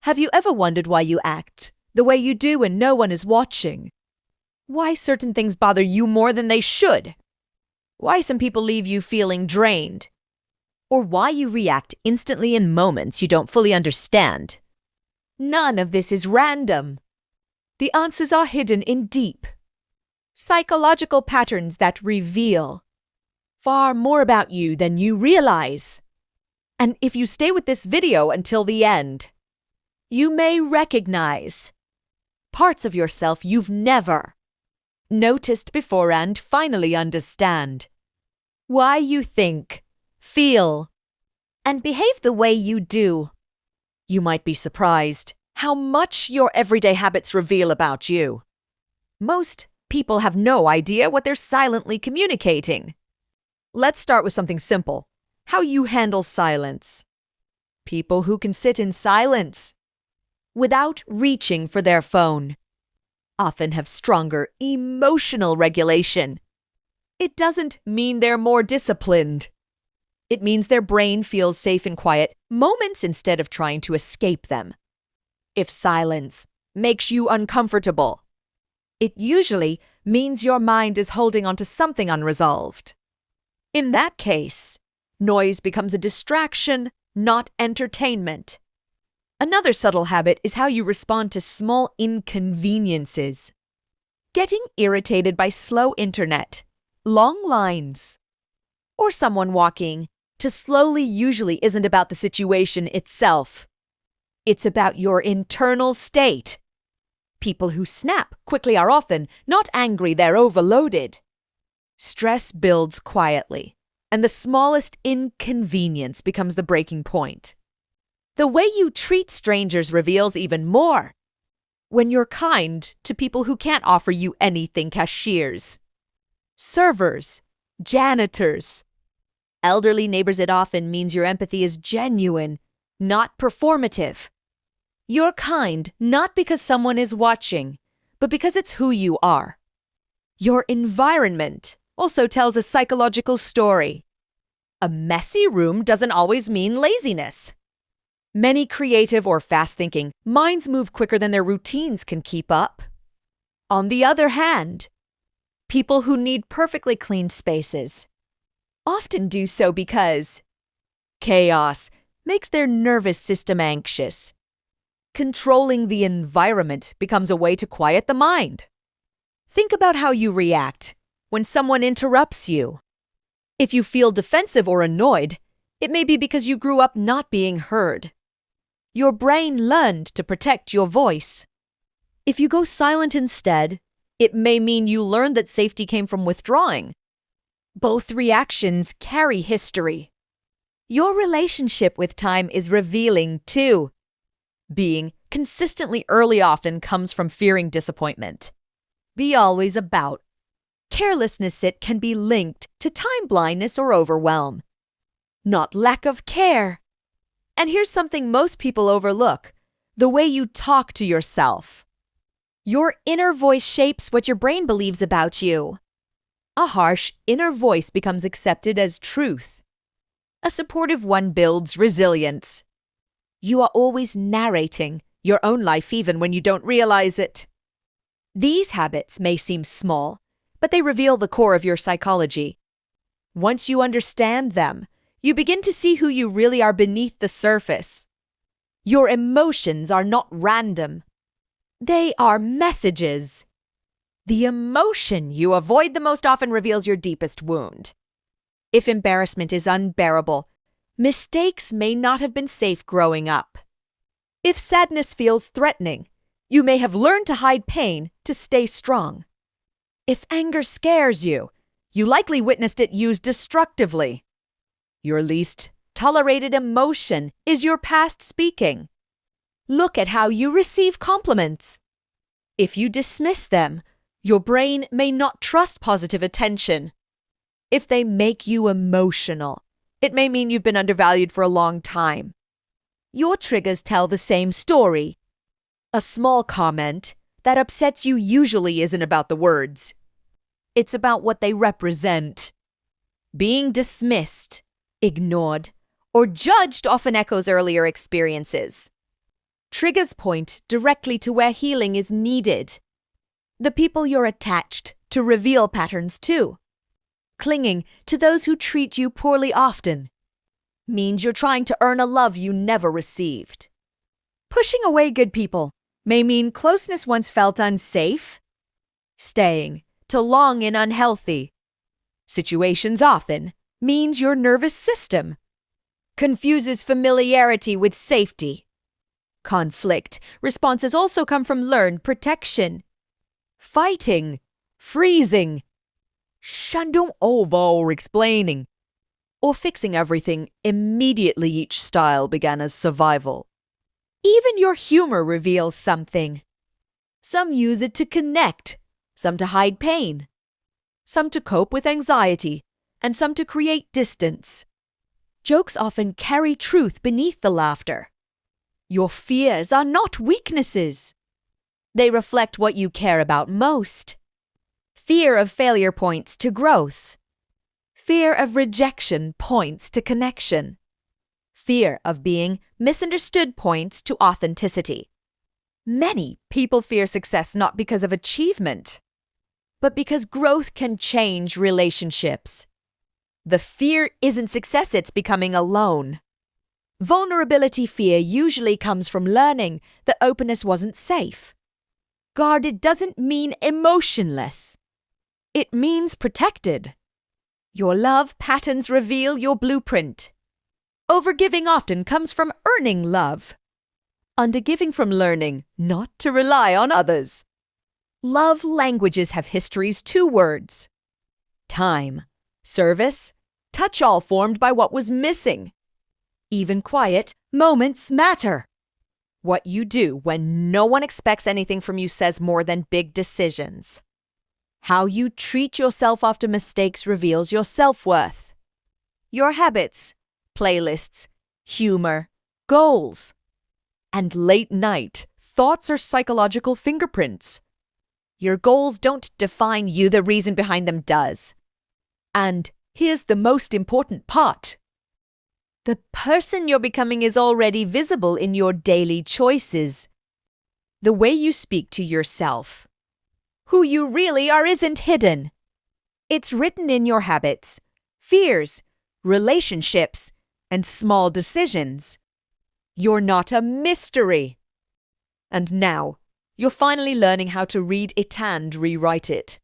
Have you ever wondered why you act the way you do when no one is watching? Why certain things bother you more than they should? Why some people leave you feeling drained? Or why you react instantly in moments you don't fully understand? None of this is random. The answers are hidden in deep, psychological patterns that reveal far more about you than you realize. And if you stay with this video until the end, you may recognize parts of yourself you've never noticed before and finally understand why you think, feel, and behave the way you do. You might be surprised how much your everyday habits reveal about you. Most people have no idea what they're silently communicating. Let's start with something simple: how you handle silence. People who can sit in silence without reaching for their phone often have stronger emotional regulation. It doesn't mean they're more disciplined. It means their brain feels safe in quiet moments instead of trying to escape them. If silence makes you uncomfortable, it usually means your mind is holding on to something unresolved. In that case, noise becomes a distraction, not entertainment. Another subtle habit is how you respond to small inconveniences. Getting irritated by slow internet, long lines, or someone walking too slowly usually isn't about the situation itself. It's about your internal state. People who snap quickly are often not angry, they're overloaded. Stress builds quietly, and the smallest inconvenience becomes the breaking point. The way you treat strangers reveals even more. When you're kind to people who can't offer you anything: cashiers, servers, janitors, elderly neighbors, it often means your empathy is genuine, not performative. You're kind not because someone is watching, but because it's who you are. Your environment also tells a psychological story. A messy room doesn't always mean laziness. Many creative or fast-thinking minds move quicker than their routines can keep up. On the other hand, people who need perfectly clean spaces often do so because chaos makes their nervous system anxious. Controlling the environment becomes a way to quiet the mind. Think about how you react when someone interrupts you. If you feel defensive or annoyed, it may be because you grew up not being heard. Your brain learned to protect your voice. If you go silent instead, it may mean you learned that safety came from withdrawing. Both reactions carry history. Your relationship with time is revealing too. Being consistently early often comes from fearing disappointment. Be always about. Carelessness, it can be linked to time blindness or overwhelm, not lack of care. And here's something most people overlook: the way you talk to yourself. Your inner voice shapes what your brain believes about you. A harsh inner voice becomes accepted as truth. A supportive one builds resilience. You are always narrating your own life even when you don't realize it. These habits may seem small, but they reveal the core of your psychology. Once you understand them, you begin to see who you really are beneath the surface. Your emotions are not random. They are messages. The emotion you avoid the most often reveals your deepest wound. If embarrassment is unbearable, mistakes may not have been safe growing up. If sadness feels threatening, you may have learned to hide pain to stay strong. If anger scares you, you likely witnessed it used destructively. Your least tolerated emotion is your past speaking. Look at how you receive compliments. If you dismiss them, your brain may not trust positive attention. If they make you emotional, it may mean you've been undervalued for a long time. Your triggers tell the same story. A small comment that upsets you usually isn't about the words. It's about what they represent. Being dismissed, ignored, or judged often echoes earlier experiences. Triggers point directly to where healing is needed. The people you're attached to reveal patterns too. Clinging to those who treat you poorly often means you're trying to earn a love you never received. Pushing away good people may mean closeness once felt unsafe. Staying to long in unhealthy situations often means your nervous system confuses familiarity with safety. Conflict responses also come from learned protection. Fighting, freezing, shandong over explaining, or fixing everything immediately. Each style began as survival. Even your humor reveals something. Some use it to connect, some to hide pain, some to cope with anxiety, and some to create distance. Jokes often carry truth beneath the laughter. Your fears are not weaknesses. They reflect what you care about most. Fear of failure points to growth. Fear of rejection points to connection. Fear of being misunderstood points to authenticity. Many people fear success not because of achievement, but because growth can change relationships. The fear isn't success, it's becoming alone. Vulnerability fear usually comes from learning that openness wasn't safe. Guarded doesn't mean emotionless. It means protected. Your love patterns reveal your blueprint. Overgiving often comes from earning love. Undergiving from learning not to rely on others. Love languages have histories: 2 words. Time, service, touch, all formed by what was missing. Even quiet moments matter. What you do when no one expects anything from you says more than big decisions. How you treat yourself after mistakes reveals your self-worth. Your habits, playlists, humor, goals, and late night thoughts are psychological fingerprints. Your goals don't define you, the reason behind them does. And here's the most important part. The person you're becoming is already visible in your daily choices. The way you speak to yourself. Who you really are isn't hidden. It's written in your habits, fears, relationships, and small decisions. You're not a mystery. And now, you're finally learning how to read it and rewrite it.